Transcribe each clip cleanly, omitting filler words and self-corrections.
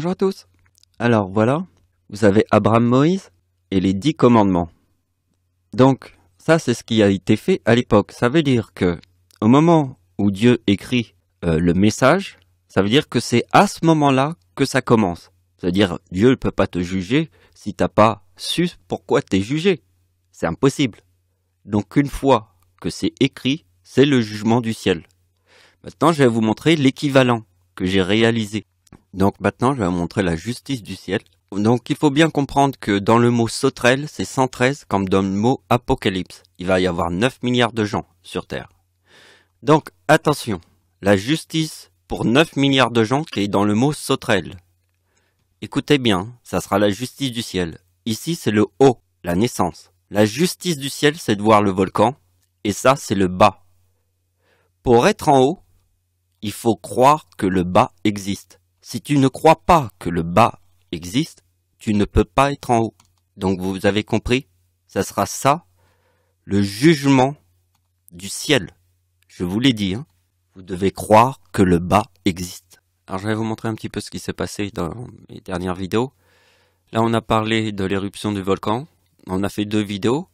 Bonjour à tous. Alors voilà, vous avez Abraham Moïse et les 10 commandements. Donc ça c'est ce qui a été fait à l'époque. Ça veut dire que au moment où Dieu écrit le message, ça veut dire que c'est à ce moment-là que ça commence. C'est-à-dire Dieu ne peut pas te juger si t'as pas su pourquoi t'es jugé. C'est impossible. Donc une fois que c'est écrit, c'est le jugement du ciel. Maintenant je vais vous montrer l'équivalent que j'ai réalisé. Donc maintenant, je vais vous montrer la justice du ciel. Donc il faut bien comprendre que dans le mot sauterelle, c'est 113 comme dans le mot apocalypse. Il va y avoir 9 milliards de gens sur Terre. Donc attention, la justice pour 9 milliards de gens qui est dans le mot sauterelle. Écoutez bien, ça sera la justice du ciel. Ici, c'est le haut, la naissance. La justice du ciel, c'est de voir le volcan. Et ça, c'est le bas. Pour être en haut, il faut croire que le bas existe. Si tu ne crois pas que le bas existe, tu ne peux pas être en haut. Donc vous avez compris, ça sera ça, le jugement du ciel. Je vous l'ai dit, hein. Vous devez croire que le bas existe. Alors je vais vous montrer un petit peu ce qui s'est passé dans mes dernières vidéos. Là on a parlé de l'éruption du volcan, on a fait 2 vidéos.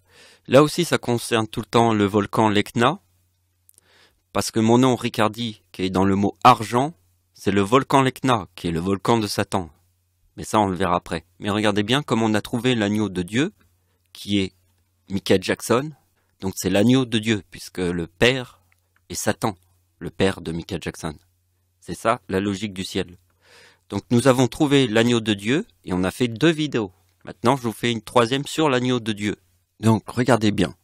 Là aussi ça concerne tout le temps le volcan l'Etna, parce que mon nom Ricardi, qui est dans le mot argent, c'est le volcan l'Etna, qui est le volcan de Satan. Mais ça, on le verra après. Mais regardez bien comme on a trouvé l'agneau de Dieu, qui est Michael Jackson. Donc c'est l'agneau de Dieu, puisque le père est Satan, le père de Michael Jackson. C'est ça, la logique du ciel. Donc nous avons trouvé l'agneau de Dieu, et on a fait 2 vidéos. Maintenant, je vous fais une 3e sur l'agneau de Dieu. Donc, regardez bien.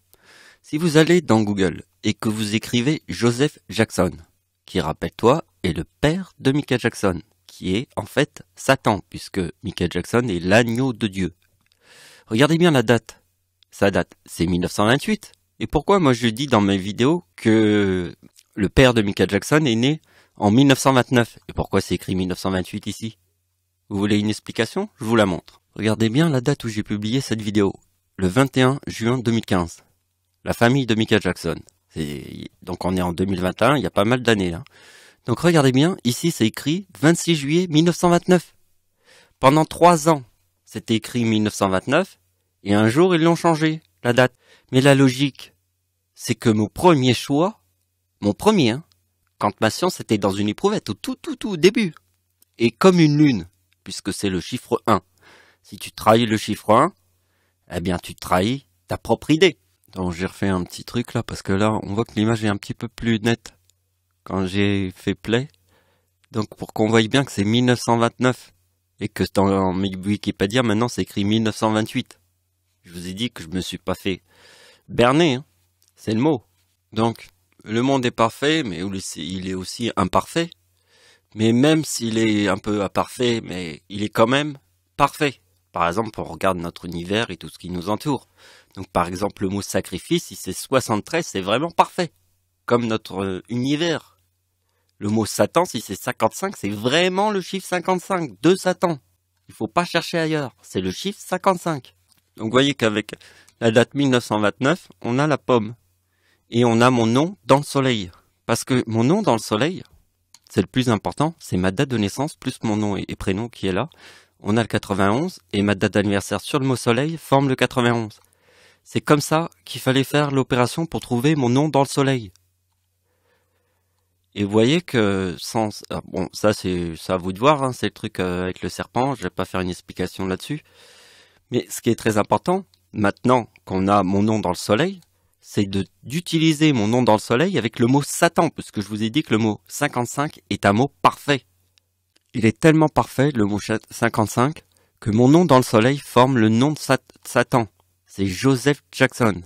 Si vous allez dans Google, et que vous écrivez Joseph Jackson, qui, rappelle-toi, est le père de Michael Jackson, qui est en fait Satan, puisque Michael Jackson est l'agneau de Dieu. Regardez bien la date. Sa date, c'est 1928. Et pourquoi moi je dis dans mes vidéos que le père de Michael Jackson est né en 1929? Et pourquoi c'est écrit 1928 ici? Vous voulez une explication? Je vous la montre. Regardez bien la date où j'ai publié cette vidéo. Le 21 juin 2015. La famille de Michael Jackson. Donc on est en 2021, il y a pas mal d'années là. Donc regardez bien, ici c'est écrit 26 juillet 1929. Pendant 3 ans, c'était écrit 1929, et un jour ils l'ont changé, la date. Mais la logique, c'est que mon premier choix, quand ma science était dans une éprouvette, au tout début, et comme une lune, puisque c'est le chiffre 1. Si tu trahis le chiffre 1, eh bien tu trahis ta propre idée. Donc j'ai refait un petit truc là, parce que là on voit que l'image est un petit peu plus nette quand j'ai fait play. Donc pour qu'on voie bien que c'est 1929, et que dans Wikipédia maintenant c'est écrit 1928. Je vous ai dit que je me suis pas fait berner, hein. C'est le mot. Donc le monde est parfait, mais il est aussi imparfait. Mais même s'il est un peu imparfait, mais il est quand même parfait. Par exemple, on regarde notre univers et tout ce qui nous entoure. Donc par exemple, le mot sacrifice, si c'est 73, c'est vraiment parfait. Comme notre univers. Le mot Satan, si c'est 55, c'est vraiment le chiffre 55 de Satan. Il faut pas chercher ailleurs, c'est le chiffre 55. Donc vous voyez qu'avec la date 1929, on a la pomme. Et on a mon nom dans le soleil. Parce que mon nom dans le soleil, c'est le plus important, c'est ma date de naissance, plus mon nom et prénom qui est là. On a le 91, et ma date d'anniversaire sur le mot soleil forme le 91. C'est comme ça qu'il fallait faire l'opération pour trouver mon nom dans le soleil. Et vous voyez que bon, ça c'est à vous de voir, hein, c'est le truc avec le serpent, je vais pas faire une explication là-dessus. Mais ce qui est très important, maintenant qu'on a mon nom dans le soleil, c'est d'utiliser mon nom dans le soleil avec le mot Satan, parce que je vous ai dit que le mot 55 est un mot parfait. Il est tellement parfait, le mot 55, que mon nom dans le soleil forme le nom de Satan. C'est Joseph Jackson.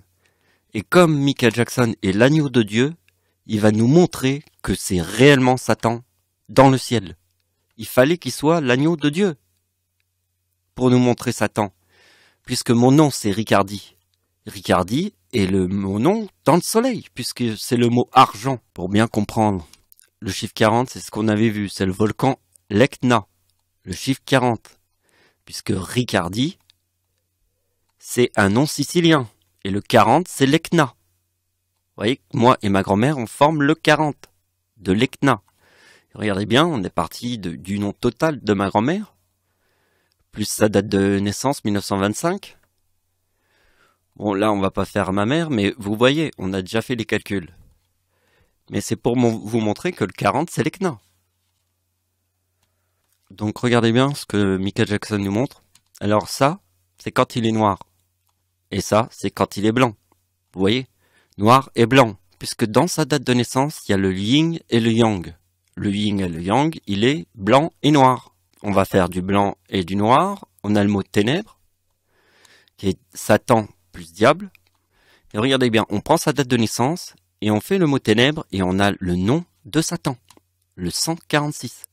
Et comme Michael Jackson est l'agneau de Dieu, il va nous montrer que c'est réellement Satan dans le ciel. Il fallait qu'il soit l'agneau de Dieu pour nous montrer Satan. Puisque mon nom c'est Ricardi. Ricardi est mon nom dans le soleil, puisque c'est le mot argent, pour bien comprendre. Le chiffre 40, c'est ce qu'on avait vu, c'est le volcan l'Etna. Le chiffre 40. Puisque Ricardi, c'est un nom sicilien. Et le 40, c'est l'Etna. Vous voyez, moi et ma grand-mère, on forme le 40 de l'Etna. Regardez bien, on est parti du nom total de ma grand-mère, plus sa date de naissance, 1925. Bon, là, on va pas faire ma mère, mais vous voyez, on a déjà fait les calculs. Mais c'est pour vous montrer que le 40, c'est l'ECNA. Donc, regardez bien ce que Michael Jackson nous montre. Alors ça, c'est quand il est noir. Et ça, c'est quand il est blanc. Vous voyez? Noir et blanc. Puisque dans sa date de naissance, il y a le yin et le yang. Le yin et le yang, il est blanc et noir. On va faire du blanc et du noir. On a le mot ténèbres, qui est Satan plus diable. Et regardez bien, on prend sa date de naissance, et on fait le mot ténèbres, et on a le nom de Satan. Le 146.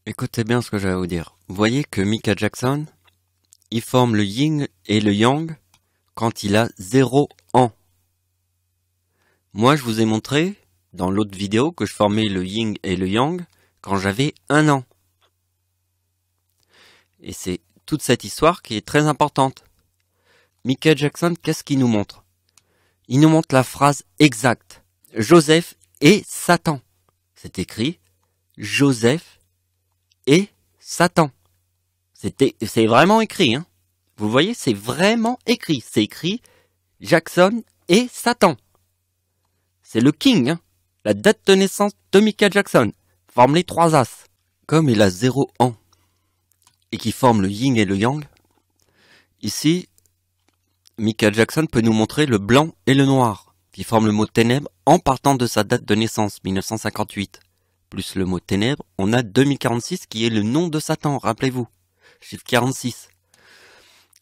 Écoutez bien ce que j'ai à vous dire. Vous voyez que Michael Jackson, il forme le yin et le yang quand il a 0 ans. Moi, je vous ai montré, dans l'autre vidéo, que je formais le yin et le yang quand j'avais 1 an. Et c'est toute cette histoire qui est très importante. Michael Jackson, qu'est-ce qu'il nous montre? Il nous montre la phrase exacte. Joseph et Satan. C'est écrit Joseph et Satan. C'est vraiment écrit, hein. Vous voyez, c'est vraiment écrit. C'est écrit Jackson et Satan. C'est le King, hein. La date de naissance de Michael Jackson forme les 3 as. Comme il a 0 ans et qu'il forme le yin et le yang, ici, Michael Jackson peut nous montrer le blanc et le noir, qui forment le mot ténèbres en partant de sa date de naissance, 1958. Plus le mot ténèbres, on a 2046 qui est le nom de Satan, rappelez-vous. Chiffre 46.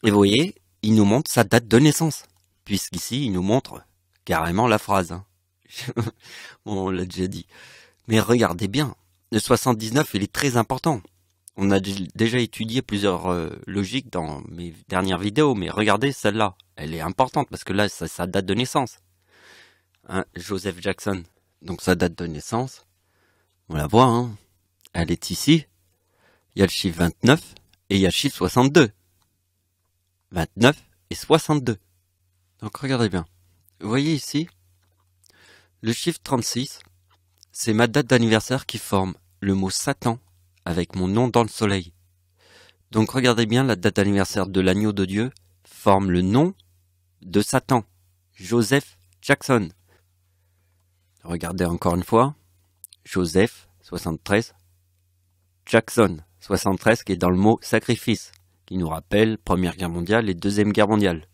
Et vous voyez, il nous montre sa date de naissance, puisqu'ici, il nous montre carrément la phrase. Hein. Bon, on l'a déjà dit. Mais regardez bien, le 79, il est très important. On a déjà étudié plusieurs logiques dans mes dernières vidéos, mais regardez celle-là. Elle est importante parce que là, c'est sa date de naissance. Hein, Joseph Jackson. Donc sa date de naissance, on la voit, hein. Elle est ici. Il y a le chiffre 29 et il y a le chiffre 62. 29 et 62. Donc regardez bien. Vous voyez ici, le chiffre 36, c'est ma date d'anniversaire qui forme le mot Satan avec mon nom dans le soleil. Donc regardez bien, la date d'anniversaire de l'agneau de Dieu forme le nom de Satan, Joseph Jackson. Regardez encore une fois, Joseph, 73, Jackson, 73, qui est dans le mot sacrifice, qui nous rappelle Première Guerre mondiale et Deuxième Guerre mondiale.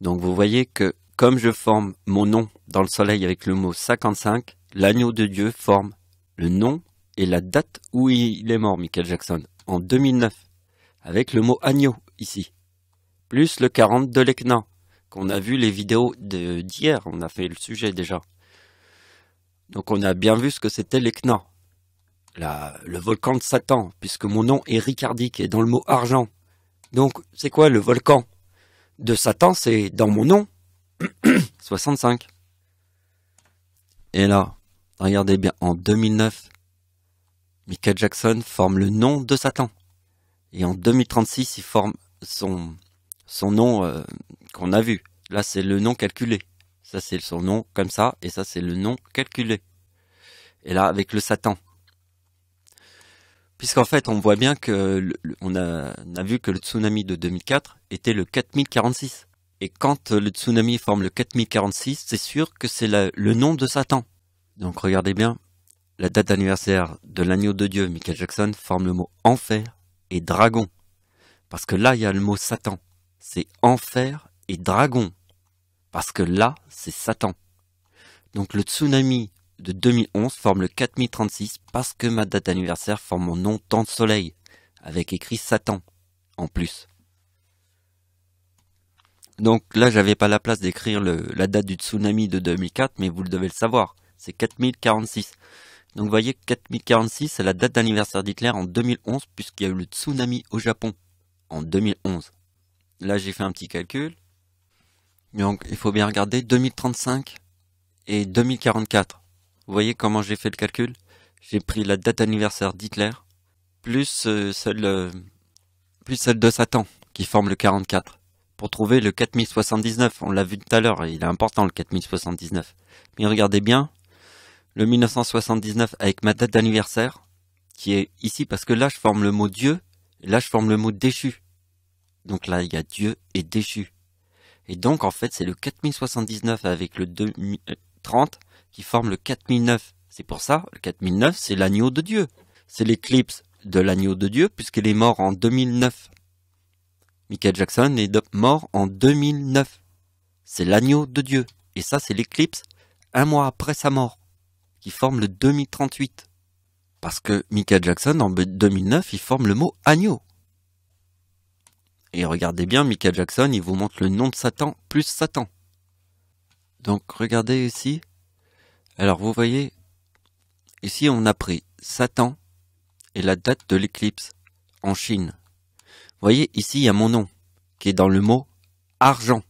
Donc vous voyez que comme je forme mon nom dans le soleil avec le mot 55, l'agneau de Dieu forme le nom et la date où il est mort, Michael Jackson, en 2009, avec le mot agneau, ici. Plus le 40 de l'ECNA, qu'on a vu les vidéos d'hier, on a fait le sujet déjà. Donc on a bien vu ce que c'était l'ECNA, le volcan de Satan, puisque mon nom est Ricardi, qui est dans le mot argent. Donc c'est quoi le volcan de Satan? C'est dans mon nom, 65. Et là, regardez bien, en 2009, Michael Jackson forme le nom de Satan. Et en 2036, il forme son nom qu'on a vu. Là, c'est le nom calculé. Ça, c'est son nom comme ça. Et ça, c'est le nom calculé. Et là, avec le Satan. Puisqu'en fait, on voit bien que on a vu que le tsunami de 2004 était le 4046. Et quand le tsunami forme le 4046, c'est sûr que c'est le nom de Satan. Donc regardez bien, la date d'anniversaire de l'agneau de Dieu, Michael Jackson, forme le mot enfer et dragon. Parce que là, il y a le mot Satan. C'est enfer et dragon. Parce que là, c'est Satan. Donc le tsunami de 2011 forme le 4036 parce que ma date d'anniversaire forme mon nom dans le soleil, avec écrit Satan en plus. Donc là, j'avais pas la place d'écrire la date du tsunami de 2004, mais vous le devez le savoir. C'est 4046. Donc vous voyez, 4046, c'est la date d'anniversaire d'Hitler en 2011, puisqu'il y a eu le tsunami au Japon en 2011. Là, j'ai fait un petit calcul. Donc, il faut bien regarder 2035 et 2044. Vous voyez comment j'ai fait le calcul? J'ai pris la date d'anniversaire d'Hitler, plus celle de Satan, qui forme le 44. Pour trouver le 4079, on l'a vu tout à l'heure, il est important le 4079. Mais regardez bien, le 1979 avec ma date d'anniversaire, qui est ici, parce que là je forme le mot Dieu, et là je forme le mot déchu. Donc là il y a Dieu et déchu. Et donc en fait c'est le 4079 avec le 2030 qui forme le 4009. C'est pour ça, le 4009 c'est l'agneau de Dieu. C'est l'éclipse de l'agneau de Dieu puisqu'il est mort en 2009. Michael Jackson est mort en 2009. C'est l'agneau de Dieu. Et ça c'est l'éclipse un mois après sa mort qui forme le 2038. Parce que Michael Jackson en 2009 il forme le mot agneau. Et regardez bien, Michael Jackson, il vous montre le nom de Satan plus Satan. Donc regardez ici. Alors vous voyez, ici on a pris Satan et la date de l'éclipse en Chine. Vous voyez, ici il y a mon nom qui est dans le mot argent.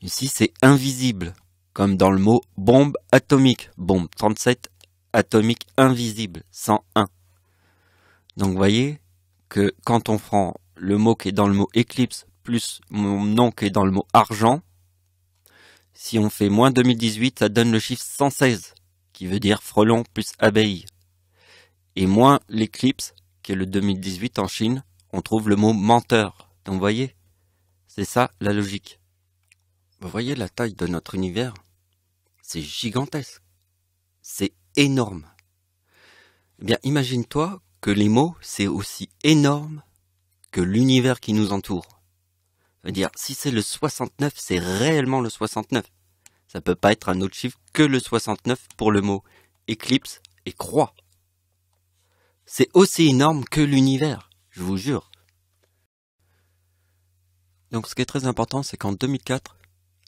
Ici c'est invisible, comme dans le mot bombe atomique. Bombe 37, atomique invisible, 101. Donc vous voyez que quand on prend le mot qui est dans le mot éclipse plus mon nom qui est dans le mot argent, si on fait moins 2018, ça donne le chiffre 116, qui veut dire frelon plus abeille. Et moins l'éclipse, qui est le 2018 en Chine, on trouve le mot menteur. Donc vous voyez, c'est ça la logique. Vous voyez la taille de notre univers? C'est gigantesque. C'est énorme. Eh bien, imagine-toi que les mots, c'est aussi énorme que l'univers qui nous entoure. Ça veut dire, si c'est le 69, c'est réellement le 69. Ça peut pas être un autre chiffre que le 69 pour le mot éclipse et croix. C'est aussi énorme que l'univers, je vous jure. Donc ce qui est très important, c'est qu'en 2004,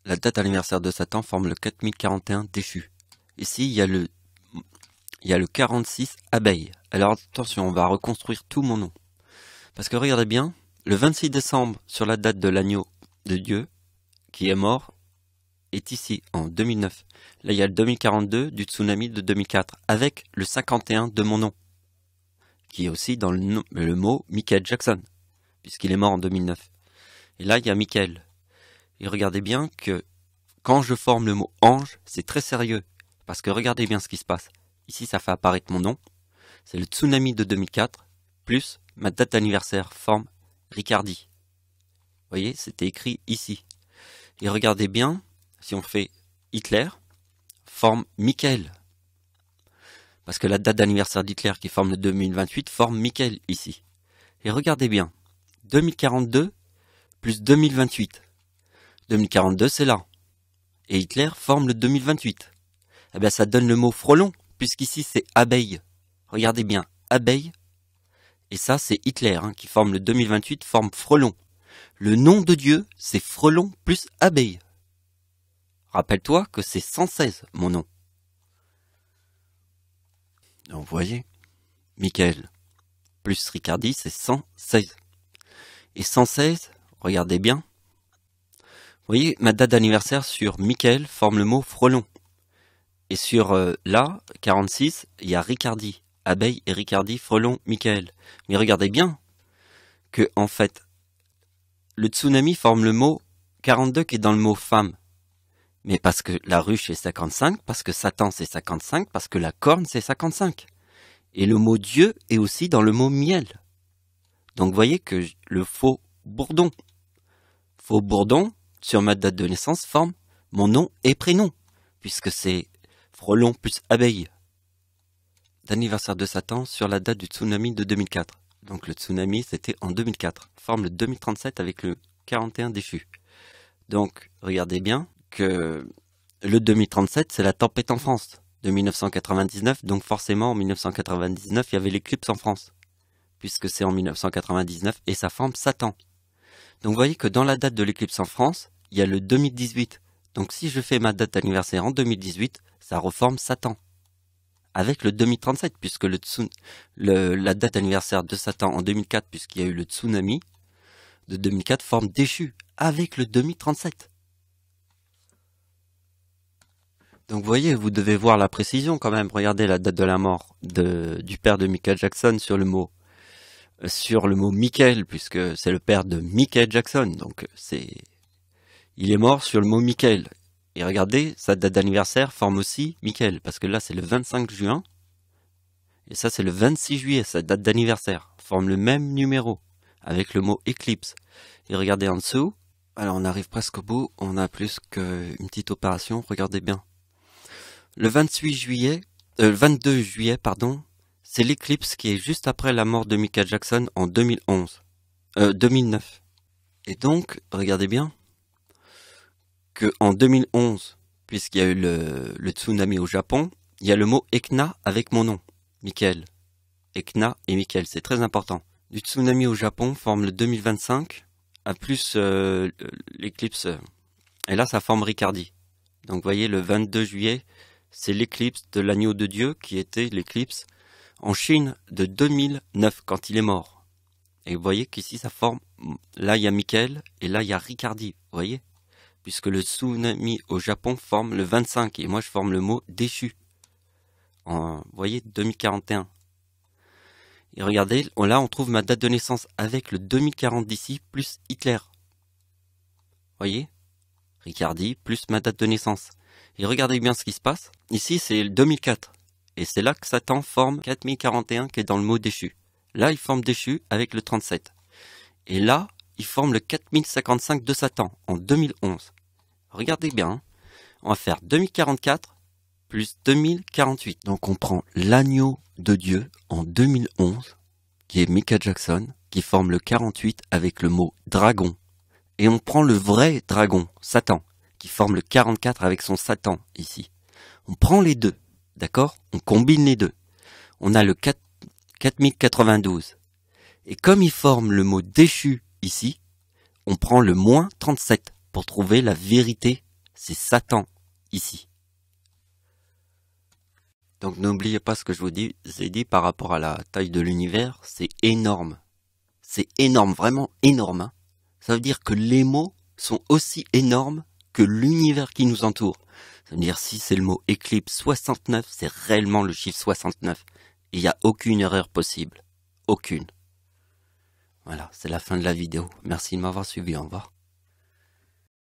la date anniversaire de Satan forme le 4041 déchu. Ici, il y a le 46 abeille. Alors attention, on va reconstruire tout mon nom. Parce que regardez bien, le 26 décembre, sur la date de l'agneau de Dieu, qui est mort, est ici, en 2009. Là, il y a le 2042 du tsunami de 2004, avec le 51 de mon nom, qui est aussi dans le mot Michael Jackson, puisqu'il est mort en 2009. Et là, il y a Michael. Et regardez bien que, quand je forme le mot ange, c'est très sérieux, parce que regardez bien ce qui se passe. Ici, ça fait apparaître mon nom, c'est le tsunami de 2004, plus ma date d'anniversaire forme Ricardi. Vous voyez, c'était écrit ici. Et regardez bien, si on fait Hitler, forme Michael. Parce que la date d'anniversaire d'Hitler qui forme le 2028 forme Michael ici. Et regardez bien, 2042 plus 2028. 2042 c'est là. Et Hitler forme le 2028. Eh bien ça donne le mot frelon, puisqu'ici c'est abeille. Regardez bien, abeille. Et ça, c'est Hitler, qui forme le 2028, forme frelon. Le nom de Dieu, c'est frelon plus abeille. Rappelle-toi que c'est 116, mon nom. Donc, vous voyez, Michael plus Ricardi, c'est 116. Et 116, regardez bien. Vous voyez, ma date d'anniversaire sur Michael forme le mot frelon. Et sur là, 46, il y a Ricardi. Abeille et Ricardi, frelon, Michael. Mais regardez bien que, en fait, le tsunami forme le mot 42 qui est dans le mot femme. Mais parce que la ruche est 55, parce que Satan c'est 55, parce que la corne c'est 55. Et le mot Dieu est aussi dans le mot miel. Donc vous voyez que le faux bourdon. Faux bourdon, sur ma date de naissance, forme mon nom et prénom, puisque c'est frelon plus abeille. D'anniversaire de Satan sur la date du tsunami de 2004. Donc le tsunami c'était en 2004. Forme le 2037 avec le 41 déchu. Donc regardez bien que le 2037 c'est la tempête en France de 1999. Donc forcément en 1999 il y avait l'éclipse en France. Puisque c'est en 1999 et ça forme Satan. Donc vous voyez que dans la date de l'éclipse en France, il y a le 2018. Donc si je fais ma date d'anniversaire en 2018, ça reforme Satan. Avec le 2037, puisque la date d'anniversaire de Satan en 2004, puisqu'il y a eu le tsunami de 2004, forme déchu, avec le 2037. Donc vous voyez, vous devez voir la précision quand même. Regardez la date de la mort du père de Michael Jackson sur le mot Michael, puisque c'est le père de Michael Jackson. Donc il est mort sur le mot Michael. Et regardez, sa date d'anniversaire forme aussi Michael, parce que là c'est le 25 juin, Et ça, c'est le 26 juillet, sa date d'anniversaire. Forme le même numéro, avec le mot éclipse. Et regardez en dessous. Alors, on arrive presque au bout. On a plus qu'une petite opération. Regardez bien. Le 22 juillet, pardon, c'est l'éclipse qui est juste après la mort de Michael Jackson en 2009. Et donc, regardez bien, que en 2011, puisqu'il y a eu le tsunami au Japon, il y a le mot Ekna avec mon nom, Michael. Ekna et Michael, c'est très important. Du tsunami au Japon forme le 2025, à plus l'éclipse. Et là, ça forme Ricardi. Donc, vous voyez, le 22 juillet, c'est l'éclipse de l'agneau de Dieu qui était l'éclipse en Chine de 2009 quand il est mort. Et vous voyez qu'ici, ça forme, là, il y a Michael et là, il y a Ricardi. Vous voyez? Puisque le tsunami au Japon forme le 25 et moi, je forme le mot déchu. Vous voyez, 2041. Et regardez, là on trouve ma date de naissance avec le 2040 d'ici plus Hitler. Voyez, Ricardi plus ma date de naissance. Et regardez bien ce qui se passe. Ici c'est le 2004. Et c'est là que Satan forme 4041 qui est dans le mot déchu. Là il forme déchu avec le 37. Et là il forme le 4055 de Satan en 2011. Regardez bien. Hein. On va faire 2044 plus 2048. Donc on prend l'agneau de Dieu en 2011, qui est Michael Jackson, qui forme le 48 avec le mot dragon. Et on prend le vrai dragon, Satan, qui forme le 44 avec son Satan ici. On prend les deux, d'accord? On combine les deux. On a le 4092. Et comme il forme le mot déchu ici, on prend le moins 37 pour trouver la vérité. C'est Satan ici. Donc n'oubliez pas ce que je vous ai dit par rapport à la taille de l'univers, c'est énorme. C'est énorme, vraiment énorme. Hein. Ça veut dire que les mots sont aussi énormes que l'univers qui nous entoure. Ça veut dire si c'est le mot éclipse 69, c'est réellement le chiffre 69. Il n'y a aucune erreur possible. Aucune. Voilà, c'est la fin de la vidéo. Merci de m'avoir suivi, au revoir.